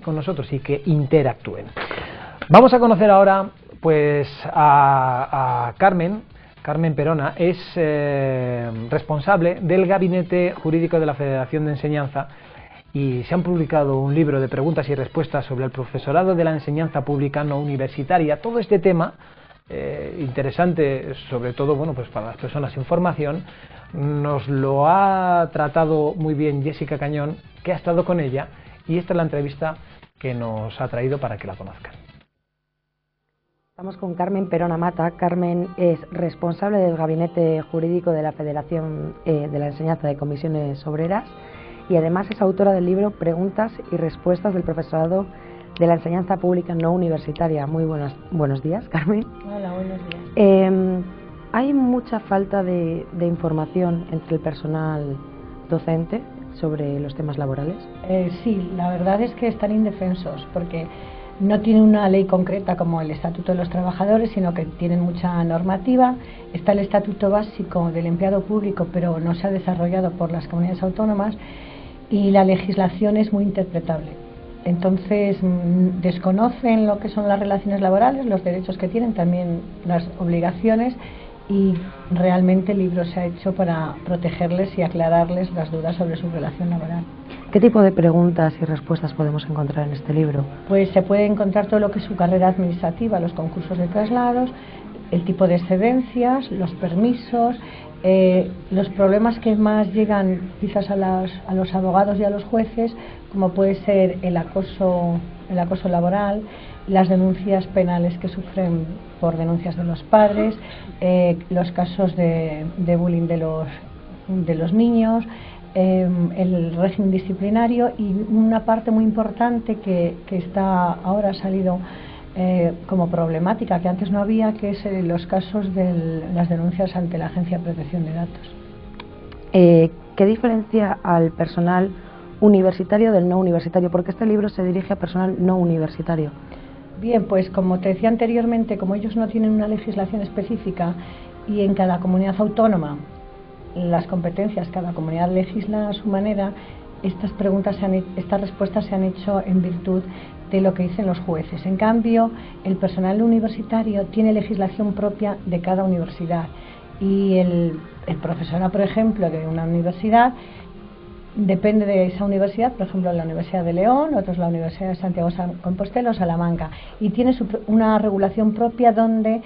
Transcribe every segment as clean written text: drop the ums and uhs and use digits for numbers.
con nosotros y que interactúen. Vamos a conocer ahora pues a Carmen. Carmen Perona es responsable del Gabinete Jurídico de la Federación de Enseñanza y se han publicado un libro de preguntas y respuestas sobre el profesorado de la enseñanza pública no universitaria. Todo este tema interesante, sobre todo bueno, pues para las personas sin formación, nos lo ha tratado muy bien Jessica Cañón, que ha estado con ella, y esta es la entrevista que nos ha traído para que la conozcan. Estamos con Carmen Perona Mata. Carmen es responsable del Gabinete Jurídico de la Federación de la Enseñanza de Comisiones Obreras y además es autora del libro Preguntas y Respuestas del Profesorado de la Enseñanza Pública no Universitaria. Muy buenos días, Carmen. Hola, buenos días. Hay mucha falta de información entre el personal docente sobre los temas laborales. Sí, la verdad es que están indefensos porque no tienen una ley concreta como el Estatuto de los Trabajadores, sino que tienen mucha normativa. Está el Estatuto Básico del Empleado Público, pero no se ha desarrollado por las comunidades autónomas, y la legislación es muy interpretable. Entonces desconocen lo que son las relaciones laborales, los derechos que tienen, también las obligaciones, y realmente el libro se ha hecho para protegerles y aclararles las dudas sobre su relación laboral. ¿Qué tipo de preguntas y respuestas podemos encontrar en este libro? Pues se puede encontrar todo lo que es su carrera administrativa, los concursos de traslados, el tipo de excedencias, los permisos, los problemas que más llegan quizás a los abogados y a los jueces, como puede ser el acoso laboral, las denuncias penales que sufren por denuncias de los padres, los casos de bullying de los niños, el régimen disciplinario, y una parte muy importante que ahora ha salido como problemática, que antes no había, que es los casos de las denuncias ante la Agencia de Protección de Datos. ¿Qué diferencia al personal universitario del no universitario? Porque este libro se dirige a personal no universitario. Bien, pues como te decía anteriormente, como ellos no tienen una legislación específica y en cada comunidad autónoma las competencias, cada comunidad legisla a su manera, estas respuestas se han hecho en virtud de lo que dicen los jueces. En cambio, el personal universitario tiene legislación propia de cada universidad, y el profesorado, por ejemplo, de una universidad depende de esa universidad, por ejemplo la Universidad de León, otros la Universidad de Santiago de Compostela o Salamanca, y tiene una regulación propia donde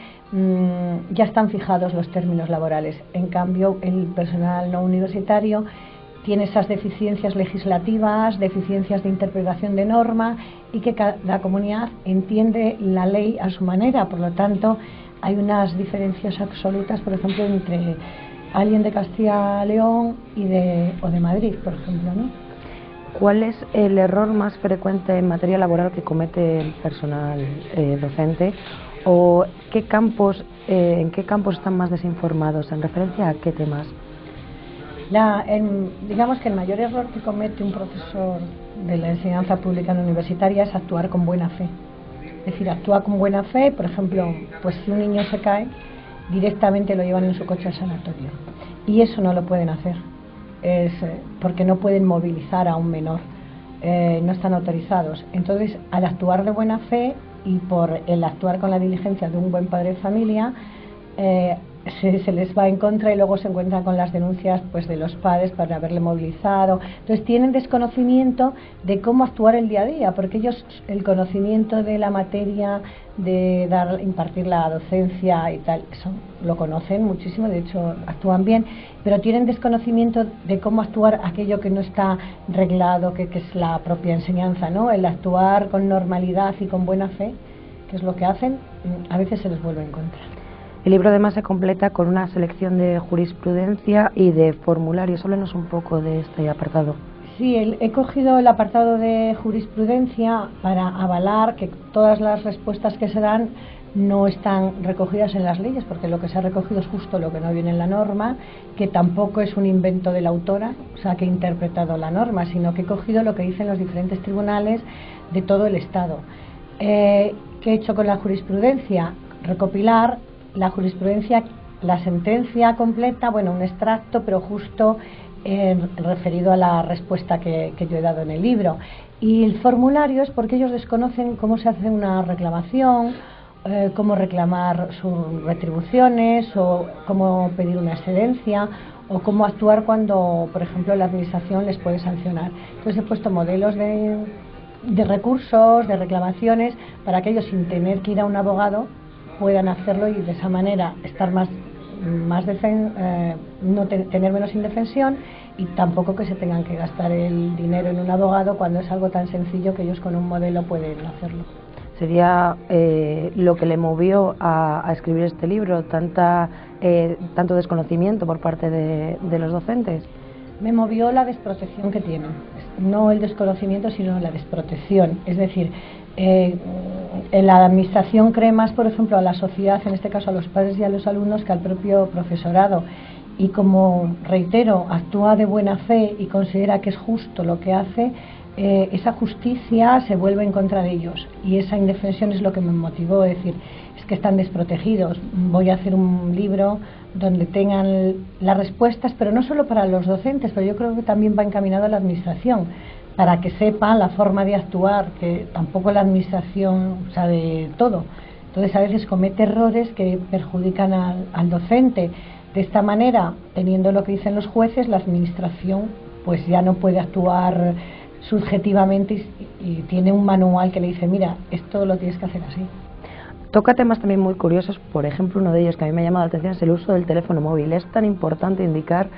ya están fijados los términos laborales. En cambio, el personal no universitario tiene esas deficiencias legislativas, deficiencias de interpretación de norma, y que cada comunidad entiende la ley a su manera. Por lo tanto, hay unas diferencias absolutas, por ejemplo, entre alguien de Castilla-León o de Madrid, por ejemplo, ¿no? ¿Cuál es el error más frecuente en materia laboral que comete el personal docente? ¿O en qué campos están más desinformados? ¿En referencia a qué temas? Digamos que el mayor error que comete un profesor de la enseñanza pública no universitaria es actuar con buena fe. Es decir, actúa con buena fe, por ejemplo, pues si un niño se cae, directamente lo llevan en su coche al sanatorio, y eso no lo pueden hacer, porque no pueden movilizar a un menor, no están autorizados. Entonces, al actuar de buena fe y por el actuar con la diligencia de un buen padre de familia, se les va en contra, y luego se encuentran con las denuncias pues de los padres por haberle movilizado. Entonces tienen desconocimiento de cómo actuar el día a día, porque ellos el conocimiento de la materia, de impartir la docencia y tal, eso lo conocen muchísimo, de hecho actúan bien, pero tienen desconocimiento de cómo actuar aquello que no está reglado, que es la propia enseñanza, ¿no? El actuar con normalidad y con buena fe, que es lo que hacen, a veces se les vuelve en contra. El libro además se completa con una selección de jurisprudencia y de formularios. Háblanos un poco de este apartado. Sí, he cogido el apartado de jurisprudencia para avalar que todas las respuestas que se dan no están recogidas en las leyes, porque lo que se ha recogido es justo lo que no viene en la norma, que tampoco es un invento de la autora, o sea, que he interpretado la norma, sino que he cogido lo que dicen los diferentes tribunales de todo el Estado. ¿Qué he hecho con la jurisprudencia? Recopilar la jurisprudencia la sentencia completa, bueno, un extracto, pero justo referido a la respuesta que yo he dado en el libro. Y el formulario es porque ellos desconocen cómo se hace una reclamación, cómo reclamar sus retribuciones o cómo pedir una excedencia o cómo actuar cuando, por ejemplo, la administración les puede sancionar. Entonces he puesto modelos de recursos, de reclamaciones, para que ellos, sin tener que ir a un abogado, puedan hacerlo y de esa manera estar no tener menos indefensión, y tampoco que se tengan que gastar el dinero en un abogado cuando es algo tan sencillo que ellos con un modelo pueden hacerlo. ¿Sería lo que le movió a escribir este libro, tanto desconocimiento por parte de los docentes? Me movió la desprotección que tienen, no el desconocimiento, sino la desprotección. Es decir, la administración cree más, por ejemplo, a la sociedad, en este caso a los padres y a los alumnos, que al propio profesorado. Y como, reitero, actúa de buena fe y considera que es justo lo que hace, esa justicia se vuelve en contra de ellos. Y esa indefensión es lo que me motivó, es decir, es que están desprotegidos. Voy a hacer un libro donde tengan las respuestas, pero no solo para los docentes, pero yo creo que también va encaminado a la administración, para que sepan la forma de actuar, que tampoco la administración sabe todo. Entonces a veces comete errores que perjudican al docente. De esta manera, teniendo lo que dicen los jueces, la administración pues ya no puede actuar subjetivamente y tiene un manual que le dice, mira, esto lo tienes que hacer así. Toca temas también muy curiosos, por ejemplo, uno de ellos que a mí me ha llamado la atención es el uso del teléfono móvil. Es tan importante indicar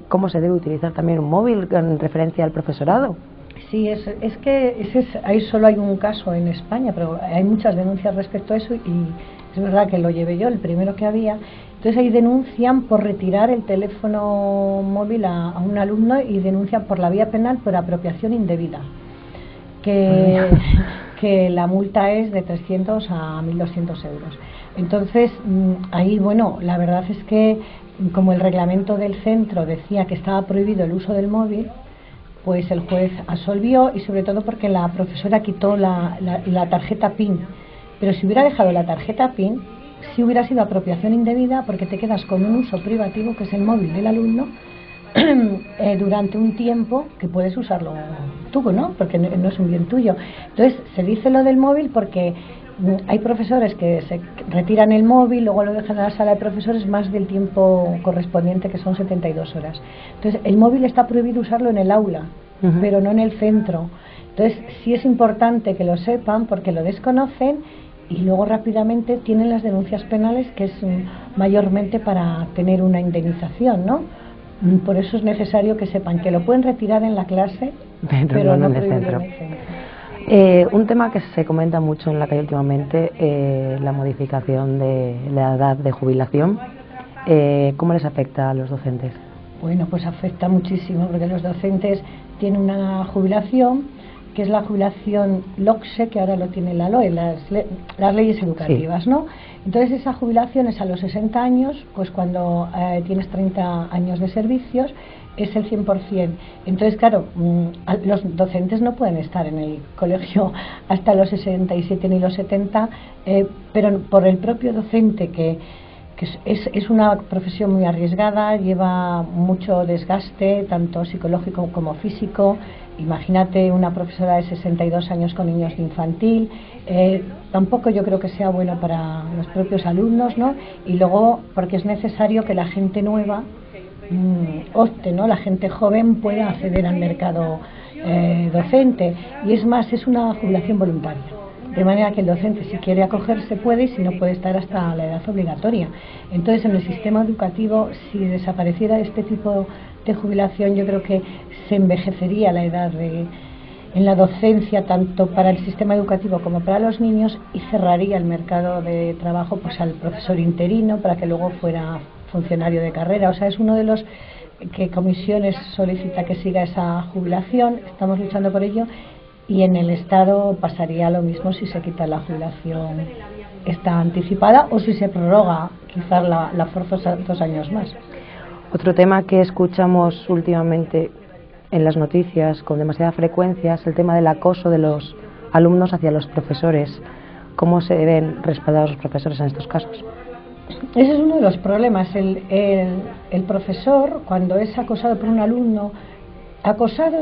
cómo se debe utilizar también un móvil en referencia al profesorado. Sí, es que ahí solo hay un caso en España, pero hay muchas denuncias respecto a eso, y es verdad que lo llevé yo, el primero que había. Entonces ahí denuncian por retirar el teléfono móvil a un alumno, y denuncian por la vía penal por apropiación indebida, que la multa es de 300 a 1.200 euros. Entonces ahí, bueno, la verdad es que como el reglamento del centro decía que estaba prohibido el uso del móvil, pues el juez absolvió, y sobre todo porque la profesora quitó la tarjeta PIN. Pero si hubiera dejado la tarjeta PIN, sí hubiera sido apropiación indebida, porque te quedas con un uso privativo, que es el móvil del alumno, durante un tiempo que puedes usarlo tú, ¿no? Porque no es un bien tuyo. Entonces se dice lo del móvil porque hay profesores que se retiran el móvil, luego lo dejan en la sala de profesores más del tiempo correspondiente, que son 72 horas. Entonces el móvil está prohibido usarlo en el aula, pero no en el centro. Entonces sí es importante que lo sepan, porque lo desconocen y luego rápidamente tienen las denuncias penales, que es mayormente para tener una indemnización, ¿no? Por eso es necesario que sepan que lo pueden retirar en la clase, pero no en el centro. Un tema que se comenta mucho en la calle últimamente, la modificación de la edad de jubilación. ¿Cómo les afecta a los docentes? Bueno, pues afecta muchísimo, porque los docentes tienen una jubilación que es la jubilación LOCSE, que ahora lo tiene la LOE, las leyes educativas, sí, ¿no? Entonces esa jubilación es a los 60 años, pues cuando tienes 30 años de servicios, es el 100%. Entonces, claro, los docentes no pueden estar en el colegio hasta los 67 ni los 70, pero por el propio docente, que es una profesión muy arriesgada, lleva mucho desgaste, tanto psicológico como físico. Imagínate una profesora de 62 años con niños de infantil, tampoco yo creo que sea bueno para los propios alumnos, ¿no? Y luego, porque es necesario que la gente nueva opte, ¿no? La gente joven pueda acceder al mercado docente, y es más, es una jubilación voluntaria. De manera que el docente, si quiere acogerse, puede, y si no, puede estar hasta la edad obligatoria. Entonces, en el sistema educativo, si desapareciera este tipo de jubilación, yo creo que se envejecería la edad en la docencia, tanto para el sistema educativo como para los niños, y cerraría el mercado de trabajo pues al profesor interino, para que luego fuera funcionario de carrera. O sea, es uno de los que comisiones solicita que siga esa jubilación. Estamos luchando por ello. Y en el Estado pasaría lo mismo si se quita la jubilación esta anticipada, o si se prorroga quizás la forzosa 2 años más. Otro tema que escuchamos últimamente en las noticias con demasiada frecuencia es el tema del acoso de los alumnos hacia los profesores. ¿Cómo se ven respaldados los profesores en estos casos? Ese es uno de los problemas. El profesor, cuando es acosado por un alumno, acosado,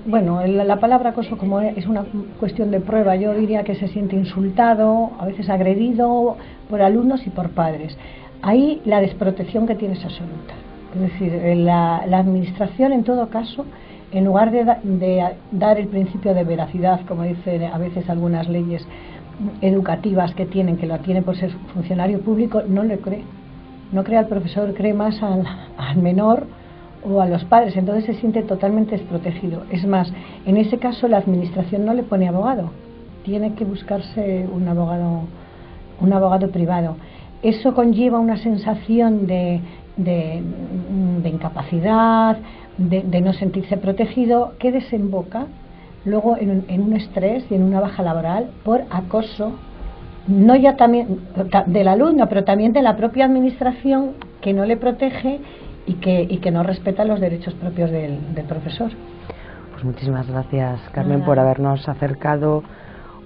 bueno, la palabra acoso como es una cuestión de prueba, yo diría que se siente insultado, a veces agredido por alumnos y por padres. Ahí la desprotección que tiene es absoluta. Es decir, la administración, en todo caso, en lugar de dar el principio de veracidad, como dicen a veces algunas leyes educativas que lo tiene por ser funcionario público, no le cree. No cree al profesor, cree más al menor o a los padres, entonces se siente totalmente desprotegido. Es más, en ese caso la administración no le pone abogado, tiene que buscarse un abogado privado. Eso conlleva una sensación de incapacidad, de no sentirse protegido, que desemboca luego en un estrés y en una baja laboral por acoso, no ya también del alumno, pero también de la propia administración, que no le protege y que no respeta los derechos propios del profesor. Pues muchísimas gracias, Carmen, por habernos acercado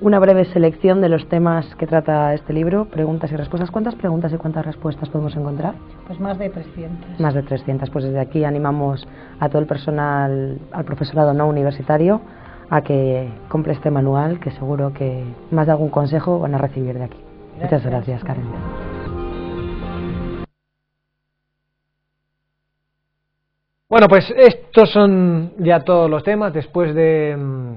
una breve selección de los temas que trata este libro, preguntas y respuestas. ¿Cuántas preguntas y cuántas respuestas podemos encontrar? Pues más de 300. Más de 300. Pues desde aquí animamos a todo el personal, al profesorado no universitario, a que compre este manual, que seguro que más de algún consejo van a recibir de aquí. Muchas gracias, Carmen. Bueno, pues estos son ya todos los temas. Después de